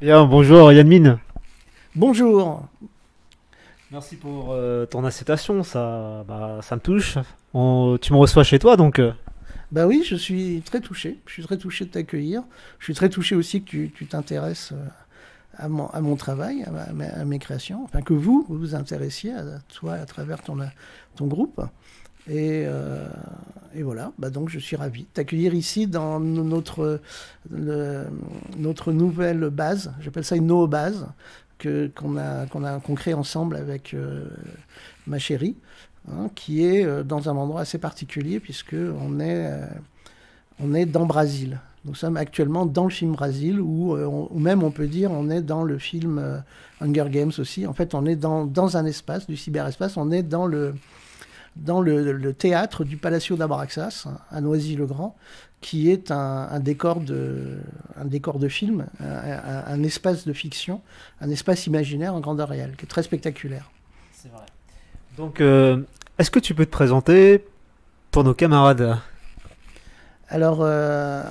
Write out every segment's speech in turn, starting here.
Bien, bonjour Yann Min. Bonjour. Merci pour ton incitation, ça me touche. Tu me reçois chez toi, donc Bah oui, je suis très touché. Je suis très touché de t'accueillir. Je suis très touché aussi que tu t'intéresses à mon travail, à mes créations. Enfin, que vous vous intéressiez à toi à travers ton groupe. Et, euh, et voilà, bah donc je suis ravi de t'accueillir ici dans notre nouvelle base. J'appelle ça une no-base qu'on crée ensemble avec ma chérie, hein, qui est dans un endroit assez particulier puisque on est dans Brasil. Nous sommes actuellement dans le film Brasil, ou même on peut dire on est dans le film Hunger Games aussi. En fait, on est dans un espace, du cyberespace, on est dans le théâtre du Palacio d'Abraxas, à Noisy-le-Grand, qui est un décor de film, un espace de fiction, un espace imaginaire en grandeur réelle, qui est très spectaculaire. c'est vrai. Donc, est-ce que tu peux te présenter pour nos camarades? Alors, euh,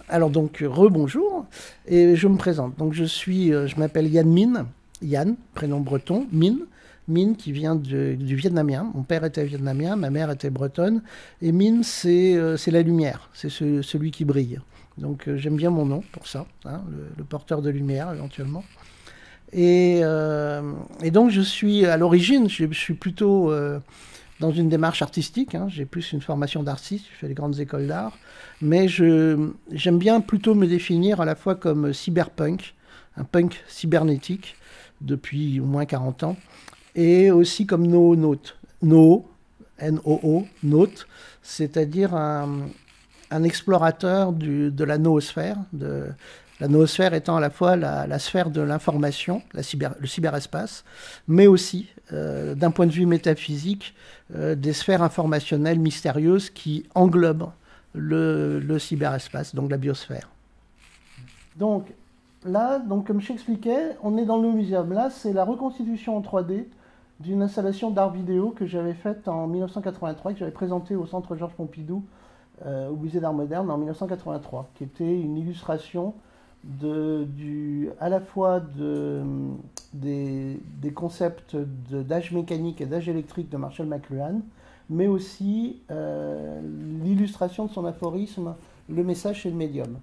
alors donc, rebonjour, et je me présente. Donc, je m'appelle Yann Min, Yann, prénom breton, Min, Min qui vient du vietnamien. Mon père était vietnamien, ma mère était bretonne, et Min, c'est la lumière, c'est celui qui brille. Donc, j'aime bien mon nom pour ça, hein, le porteur de lumière éventuellement. Et donc, je suis à l'origine, je suis plutôt dans une démarche artistique, hein. J'ai plus une formation d'artiste, je fais les grandes écoles d'art, mais j'aime bien plutôt me définir à la fois comme cyberpunk, un punk cybernétique depuis au moins 40 ans, et aussi comme no-naute. No, N-O-O, naute, c'est-à-dire un explorateur de la noosphère, la noosphère étant à la fois la sphère de l'information, le cyberespace, mais aussi, d'un point de vue métaphysique, des sphères informationnelles mystérieuses qui englobent le cyberespace, donc la biosphère. Donc là, donc, comme je t'expliquais, on est dans le muséum. Là, c'est la reconstitution en 3D d'une installation d'art vidéo que j'avais faite en 1983, que j'avais présentée au Centre Georges Pompidou, au Musée d'Art Moderne en 1983, qui était une illustration à la fois des concepts d'âge mécanique et d'âge électrique de Marshall McLuhan, mais aussi l'illustration de son aphorisme Le message, c'est le médium.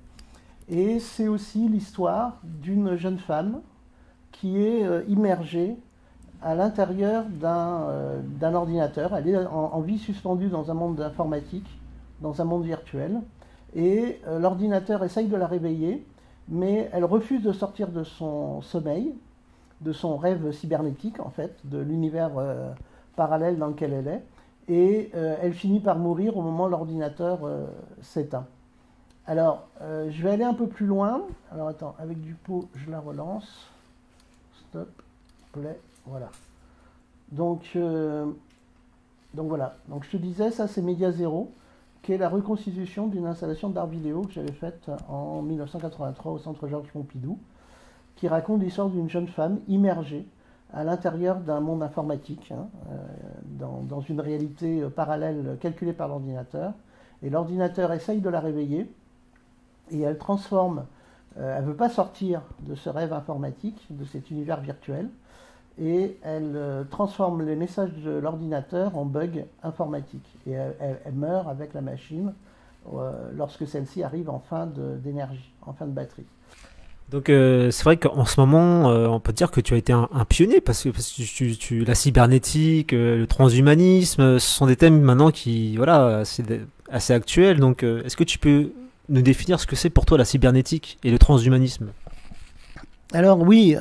Et c'est aussi l'histoire d'une jeune femme qui est immergée à l'intérieur d'un ordinateur. Elle est en vie suspendue dans un monde informatique, dans un monde virtuel. Et l'ordinateur essaye de la réveiller, mais elle refuse de sortir de son sommeil, de son rêve cybernétique, en fait, de l'univers parallèle dans lequel elle est. Et elle finit par mourir au moment où l'ordinateur s'éteint. Alors, je vais aller un peu plus loin. Alors, attends, avec du pot, je la relance. Stop, play, voilà. Donc, euh, donc voilà. Donc, je te disais, ça, c'est Média Zéro, qui est la reconstitution d'une installation d'art vidéo que j'avais faite en 1983 au Centre Georges Pompidou, qui raconte l'histoire d'une jeune femme immergée à l'intérieur d'un monde informatique, hein, dans une réalité parallèle calculée par l'ordinateur. Et l'ordinateur essaye de la réveiller, et elle transforme, elle ne veut pas sortir de ce rêve informatique, de cet univers virtuel, et elle transforme les messages de l'ordinateur en bugs informatiques. Et elle meurt avec la machine lorsque celle-ci arrive en fin d'énergie, en fin de batterie. Donc, c'est vrai qu'en ce moment, on peut dire que tu as été un pionnier parce que la cybernétique, le transhumanisme, ce sont des thèmes maintenant qui, voilà, assez actuels. Donc, est-ce que tu peux nous définir ce que c'est pour toi la cybernétique et le transhumanisme? Alors oui,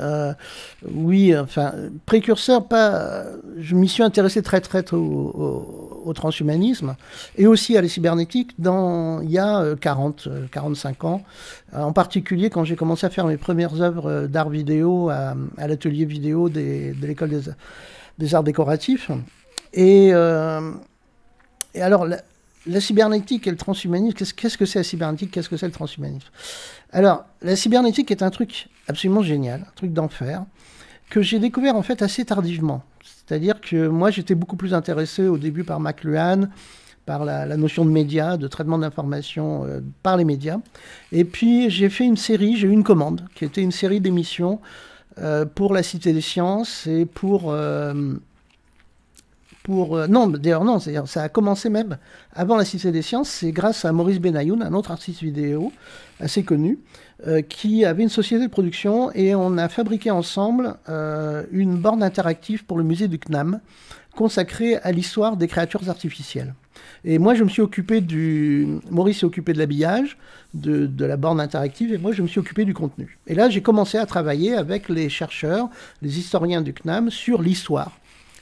oui, enfin, précurseur, pas. Je m'y suis intéressé très très tôt au transhumanisme et aussi à la cybernétique il y a 45 ans, en particulier quand j'ai commencé à faire mes premières œuvres d'art vidéo à l'atelier vidéo de l'école des arts décoratifs. Et, euh, et alors, la cybernétique et le transhumanisme, qu'est-ce que c'est la cybernétique, qu'est-ce que c'est le transhumanisme? Alors, la cybernétique est un truc absolument génial, un truc d'enfer, que j'ai découvert en fait assez tardivement. C'est-à-dire que moi, j'étais beaucoup plus intéressé au début par McLuhan, par la notion de médias, de traitement d'informations par les médias. Et puis j'ai fait une série, j'ai eu une commande, qui était une série d'émissions pour la Cité des Sciences et non, d'ailleurs non, ça a commencé même avant la Cité des Sciences, c'est grâce à Maurice Benayoun, un autre artiste vidéo assez connu, qui avait une société de production et on a fabriqué ensemble une borne interactive pour le musée du CNAM consacrée à l'histoire des créatures artificielles. Et moi je me suis occupé Maurice s'est occupé de l'habillage, de la borne interactive, et moi je me suis occupé du contenu. Et là j'ai commencé à travailler avec les chercheurs, les historiens du CNAM sur l'histoire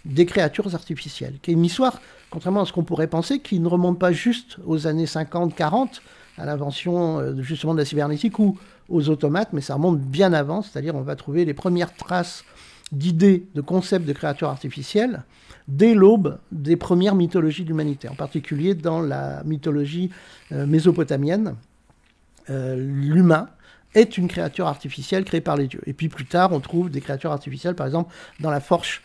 des créatures artificielles, qui est une histoire, contrairement à ce qu'on pourrait penser, qui ne remonte pas juste aux années 50-40, à l'invention justement de la cybernétique ou aux automates, mais ça remonte bien avant, c'est-à-dire on va trouver les premières traces d'idées, de concepts de créatures artificielles dès l'aube des premières mythologies de l'humanité, en particulier dans la mythologie mésopotamienne. L'humain est une créature artificielle créée par les dieux. Et puis plus tard, on trouve des créatures artificielles, par exemple, dans la forge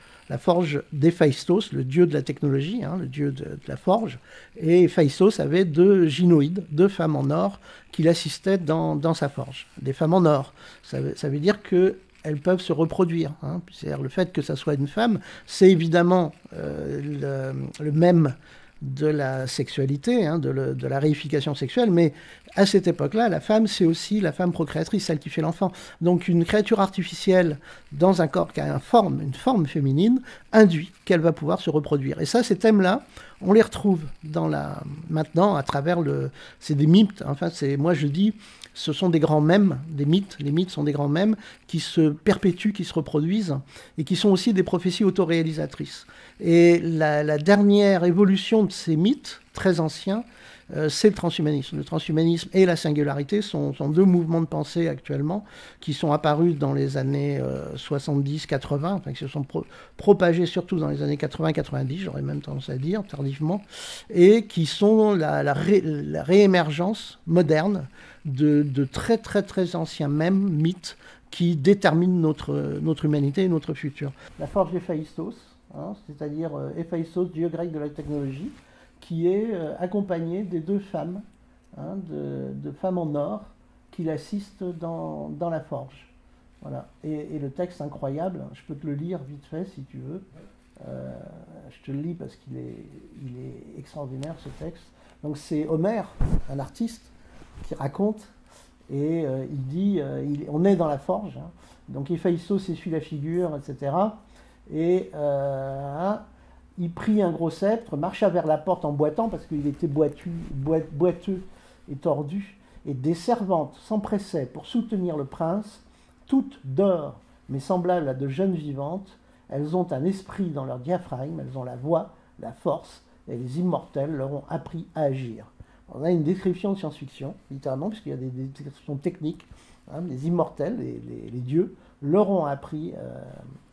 d'Héphaïstos, le dieu de la technologie, le dieu de la forge. Et Héphaïstos avait 2 gynoïdes, 2 femmes en or, qui l'assistaient dans sa forge. Des femmes en or. Ça veut dire qu'elles peuvent se reproduire. C'est-à-dire le fait que ça soit une femme, c'est évidemment le même de la sexualité, de la réification sexuelle, mais à cette époque-là, la femme, c'est aussi la femme procréatrice, celle qui fait l'enfant. Donc une créature artificielle dans un corps qui a une forme féminine induit qu'elle va pouvoir se reproduire. Et ça, ces thèmes-là, on les retrouve maintenant à travers c'est des mythes. Enfin, moi je dis, ce sont des grands mèmes, des mythes. Les mythes sont des grands mèmes qui se perpétuent, qui se reproduisent et qui sont aussi des prophéties autoréalisatrices. Et la dernière évolution de ces mythes, très anciens, c'est le transhumanisme. Le transhumanisme et la singularité sont 2 mouvements de pensée actuellement qui sont apparus dans les années 70-80, enfin qui se sont propagés surtout dans les années 80-90, j'aurais même tendance à dire, tardivement, et qui sont la réémergence moderne de très très très anciens mêmes mythes qui déterminent notre humanité et notre futur. La forge d'Héphaïstos, c'est-à-dire Héphaïstos, dieu grec de la technologie, qui est accompagné des 2 femmes, de femmes en or, qui l'assistent dans la forge. Voilà. Et le texte incroyable, je peux te le lire vite fait si tu veux. Je te le lis parce qu'il est extraordinaire ce texte. Donc c'est Homère, un artiste, qui raconte, et il dit, on est dans la forge, donc Héphaïstos s'essuie la figure, etc. Et il prit un gros sceptre, marcha vers la porte en boitant, parce qu'il était boiteux et tordu, et des servantes s'empressaient pour soutenir le prince, toutes d'or, mais semblables à de jeunes vivantes. Elles ont un esprit dans leur diaphragme, elles ont la voix, la force, et les immortels leur ont appris à agir. On a une description de science-fiction, littéralement, puisqu'il y a des descriptions techniques. Les immortels, les dieux, leur ont appris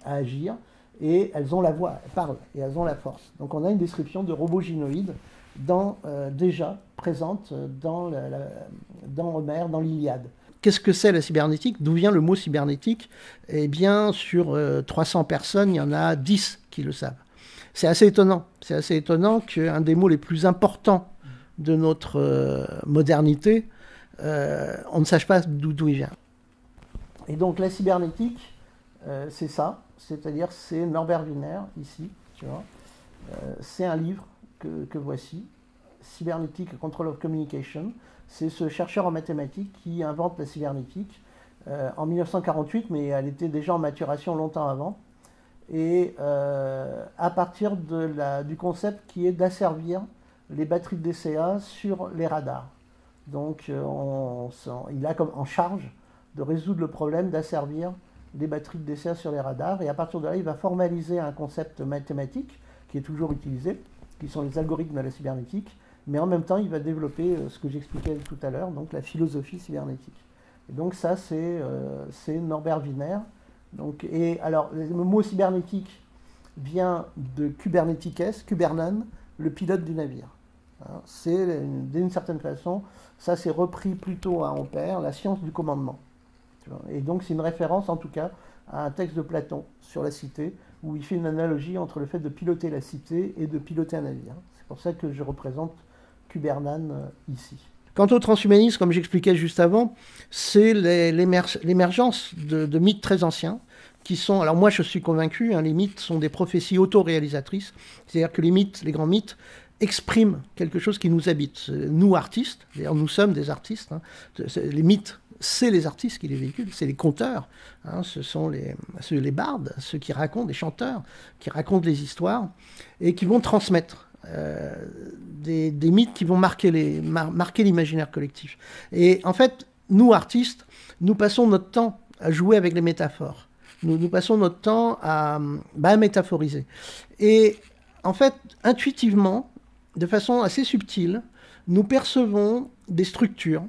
à agir, et elles ont la voix, elles parlent, et elles ont la force. Donc on a une description de robots gynoïdes déjà présente dans Homère, dans l'Iliade. Qu'est-ce que c'est la cybernétique? D'où vient le mot cybernétique? Eh bien, sur 300 personnes, il y en a 10 qui le savent. C'est assez étonnant. C'est assez étonnant qu'un des mots les plus importants de notre modernité, on ne sache pas d'où il vient. Et donc la cybernétique, c'est ça, c'est-à-dire c'est Norbert Wiener, ici, tu vois. C'est un livre que voici, Cybernetic Control of Communication. C'est ce chercheur en mathématiques qui invente la cybernétique en 1948, mais elle était déjà en maturation longtemps avant. Et à partir du concept qui est d'asservir les batteries de DCA sur les radars. Donc il a comme en charge de résoudre le problème d'asservir les batteries de DCA sur les radars, et à partir de là, il va formaliser un concept mathématique qui est toujours utilisé, qui sont les algorithmes de la cybernétique, mais en même temps, il va développer ce que j'expliquais tout à l'heure, donc la philosophie cybernétique. Et donc ça, c'est Norbert Wiener. Donc, et alors, le mot cybernétique vient de Kubernetikes, Kubernen, le pilote du navire. C'est, d'une certaine façon, ça c'est repris plutôt à Ampère, la science du commandement. Et donc c'est une référence en tout cas à un texte de Platon sur la cité, où il fait une analogie entre le fait de piloter la cité et de piloter un navire. C'est pour ça que je représente qu'Hubernan ici. Quant au transhumanisme, comme j'expliquais juste avant, c'est l'émergence de mythes très anciens qui sont... Alors moi, je suis convaincu, hein, les mythes sont des prophéties autoréalisatrices. C'est-à-dire que les mythes, les grands mythes, expriment quelque chose qui nous habite. Nous, artistes, d'ailleurs nous sommes des artistes, hein, les mythes, c'est les artistes qui les véhiculent, c'est les conteurs, hein, ce sont les bardes, ceux qui racontent, les chanteurs, qui racontent les histoires et qui vont transmettre des mythes qui vont marquer l'imaginaire collectif. Et en fait, nous, artistes, nous passons notre temps à jouer avec les métaphores. Nous passons notre temps à métaphoriser. Et en fait, intuitivement, de façon assez subtile, nous percevons des structures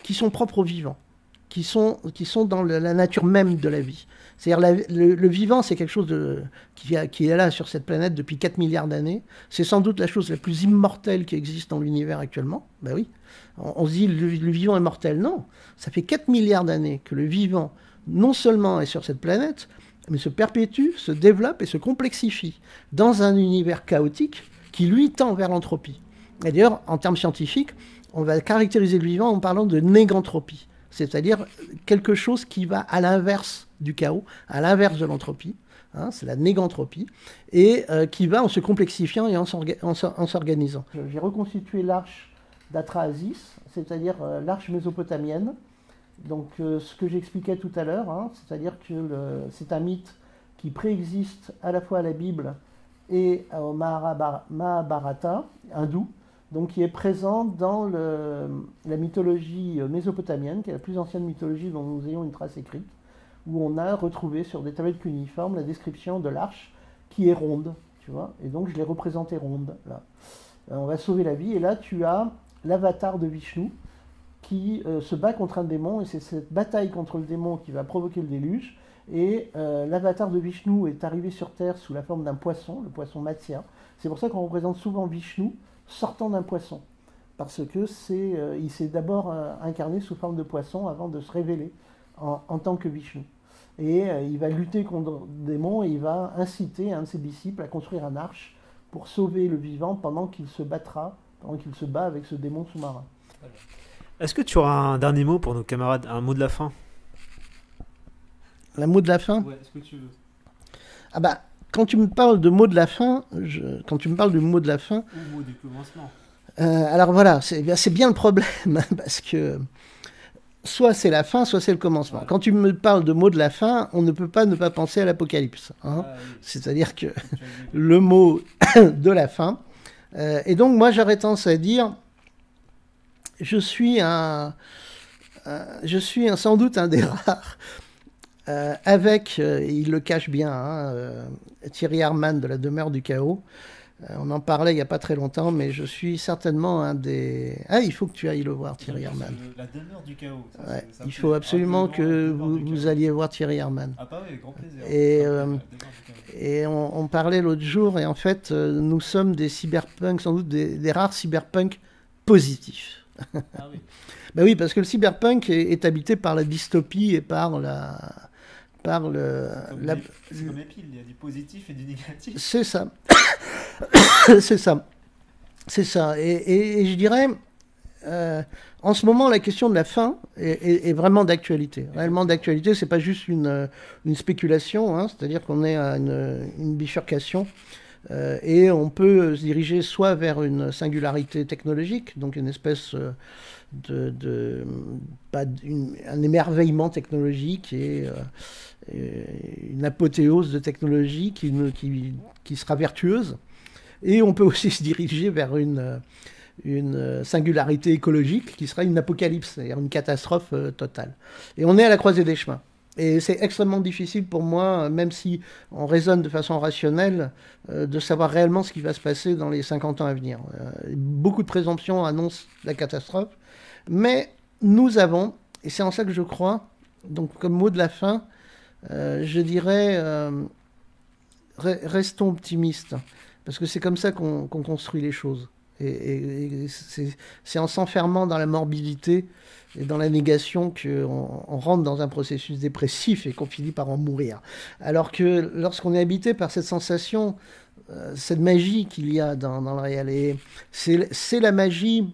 qui sont propres au vivant, qui sont dans la nature même de la vie. C'est-à-dire le vivant, c'est quelque chose qui est là sur cette planète depuis 4 milliards d'années. C'est sans doute la chose la plus immortelle qui existe dans l'univers actuellement. Ben oui, on se dit le vivant est mortel. Non, ça fait 4 milliards d'années que le vivant, non seulement est sur cette planète, mais se perpétue, se développe et se complexifie dans un univers chaotique qui, lui, tend vers l'entropie. Et d'ailleurs, en termes scientifiques, on va caractériser le vivant en parlant de négantropie, c'est-à-dire quelque chose qui va à l'inverse du chaos, à l'inverse de l'entropie, hein, c'est la négantropie, et qui va en se complexifiant et en s'organisant. J'ai reconstitué l'arche d'Atrahasis, c'est-à-dire l'arche mésopotamienne. Donc ce que j'expliquais tout à l'heure, hein, c'est-à-dire que c'est un mythe qui préexiste à la fois à la Bible et au Mahabharata hindou, donc qui est présent dans la mythologie mésopotamienne, qui est la plus ancienne mythologie dont nous ayons une trace écrite, où on a retrouvé sur des tablettes cuneiformes la description de l'arche qui est ronde, tu vois, et donc je l'ai représentée ronde, là. On va sauver la vie, et là tu as l'avatar de Vishnu, qui se bat contre un démon, et c'est cette bataille contre le démon qui va provoquer le déluge. Et l'avatar de Vishnu est arrivé sur Terre sous la forme d'un poisson, le poisson Matsya. C'est pour ça qu'on représente souvent Vishnu sortant d'un poisson, parce que il s'est d'abord incarné sous forme de poisson avant de se révéler en tant que Vishnu. Et il va lutter contre le démon, et il va inciter un de ses disciples à construire un arche pour sauver le vivant pendant qu'il se bat avec ce démon sous-marin. Est-ce que tu auras un dernier mot pour nos camarades, un mot de la fin? Un mot de la fin? Ouais, est-ce que tu veux? Ah bah, quand tu me parles de mot de la fin, quand tu me parles du mot de la fin... Ou mot du commencement. Alors voilà, c'est bien le problème, parce que soit c'est la fin, soit c'est le commencement. Ouais. Quand tu me parles de mot de la fin, on ne peut pas ne pas penser à l'Apocalypse. Hein, oui. C'est-à-dire que le mot de la fin... et donc moi j'aurais tendance à dire... Je suis sans doute un des rares, il le cache bien, hein, Thierry Harman de la Demeure du Chaos. On en parlait il n'y a pas très longtemps, mais je suis certainement un des... Ah, il faut que tu ailles le voir, Thierry Harman. La Demeure du Chaos. Ça, ouais, il faut absolument que vous alliez voir Thierry Harman. Ah bah oui, avec grand plaisir. Et on parlait l'autre jour, et en fait, nous sommes des cyberpunks, sans doute des rares cyberpunks positifs. Ah oui. Ben oui, parce que le cyberpunk est habité par la dystopie et par c'est comme les piles, il y a du positif et du négatif. C'est ça. C'est ça. Et je dirais, en ce moment, la question de la fin est vraiment d'actualité. Réellement d'actualité, c'est pas juste une spéculation, hein, c'est-à-dire qu'on est à une bifurcation. Et on peut se diriger soit vers une singularité technologique, donc une espèce un émerveillement technologique et une apothéose de technologie qui sera vertueuse. Et on peut aussi se diriger vers une singularité écologique qui sera une apocalypse, c'est-à-dire une catastrophe totale. Et on est à la croisée des chemins. Et c'est extrêmement difficile pour moi, même si on raisonne de façon rationnelle, de savoir réellement ce qui va se passer dans les 50 ans à venir. Beaucoup de présomptions annoncent la catastrophe, mais nous avons, et c'est en ça que je crois, donc comme mot de la fin, je dirais, restons optimistes, parce que c'est comme ça qu'on construit les choses. Et c'est en s'enfermant dans la morbidité et dans la négation qu'on rentre dans un processus dépressif et qu'on finit par en mourir. Alors que lorsqu'on est habité par cette sensation cette magie qu'il y a dans le réel. Et c'est la magie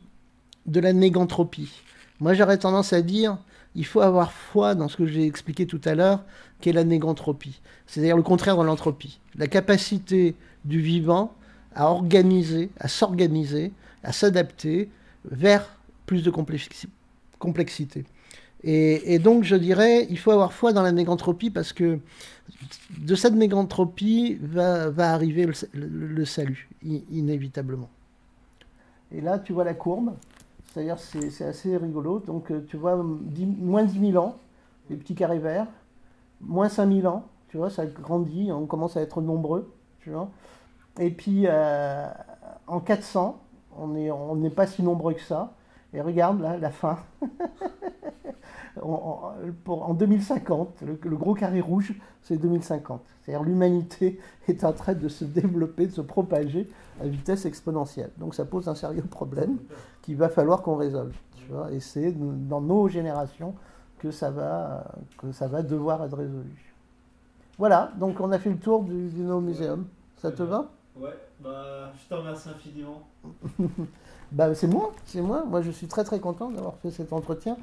de la négantropie. Moi, j'aurais tendance à dire, il faut avoir foi dans ce que j'ai expliqué tout à l'heure, qu'est la négantropie. C'est-à-dire le contraire de l'entropie. La capacité du vivant à organiser, à s'organiser, à s'adapter vers plus de complexité. Et donc, je dirais, il faut avoir foi dans la négantropie parce que de cette négantropie va arriver le salut, inévitablement. Et là, tu vois la courbe, c'est-à-dire c'est assez rigolo. Donc, tu vois, moins 10 000 ans, les petits carrés verts, moins 5 000 ans, tu vois, ça grandit, on commence à être nombreux, tu vois. Et puis, en 400, on n'est pas si nombreux que ça. Et regarde, là, la fin. En 2050, le gros carré rouge, c'est 2050. C'est-à-dire l'humanité est en train de se développer, de se propager à vitesse exponentielle. Donc ça pose un sérieux problème qu'il va falloir qu'on résolve. Tu vois, et c'est dans nos générations que ça va devoir être résolu. Voilà, donc on a fait le tour du No Museum. Ça te va? Ouais, bah, je te remercie infiniment. Bah, c'est moi. Moi, je suis très très content d'avoir fait cet entretien.